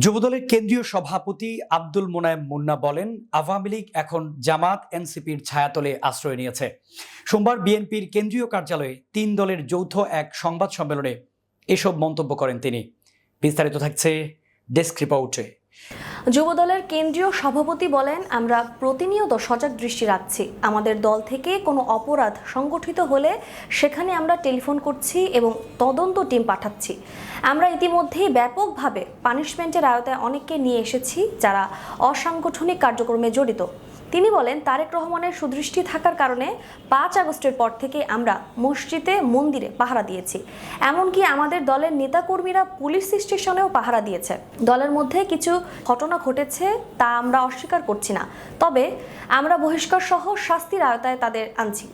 যুবদলের কেন্দ্রীয় সভাপতি আব্দুল মোনায়েম মুন্না বলেন, আওয়ামী লীগ এখন জামাত এনসিপির ছায়াতলে আশ্রয় নিয়েছে। সোমবার বিএনপির কেন্দ্রীয় কার্যালয়ে ৩ দলের যৌথ এক সংবাদ সম্মেলনে এসব মন্তব্য করেন তিনি। বিস্তারিত থাকছে ডেস্ক রিপোর্টে। যুবদলের কেন্দ্রীয় সভাপতি বলেন, আমরা প্রতিনিয়ত সজাগ দৃষ্টি রাখছি। আমাদের দল থেকে কোনো অপরাধ সংগঠিত হলে সেখানে আমরা টেলিফোন করছি এবং তদন্ত টিম পাঠাচ্ছি। আমরা ইতিমধ্যেই ব্যাপকভাবে পানিশমেন্টের আওতায় অনেককে নিয়ে এসেছি যারা অসাংগঠনিক কার্যক্রমে জড়িত। তিনি বলেন, তারেক রহমানের সুদৃষ্টি থাকার কারণে ৫ আগস্টের পর থেকে আমরা মসজিদে মন্দিরে পাহারা দিয়েছি। এমনকি আমাদের দলের নেতাকর্মীরা পুলিশ স্টেশনেও পাহারা দিয়েছে। দলের মধ্যে কিছু ঘটনা ঘটেছে, তা আমরা অস্বীকার করছি না, তবে আমরা বহিষ্কার সহ শাস্তির আওতায় তাদের আনছি।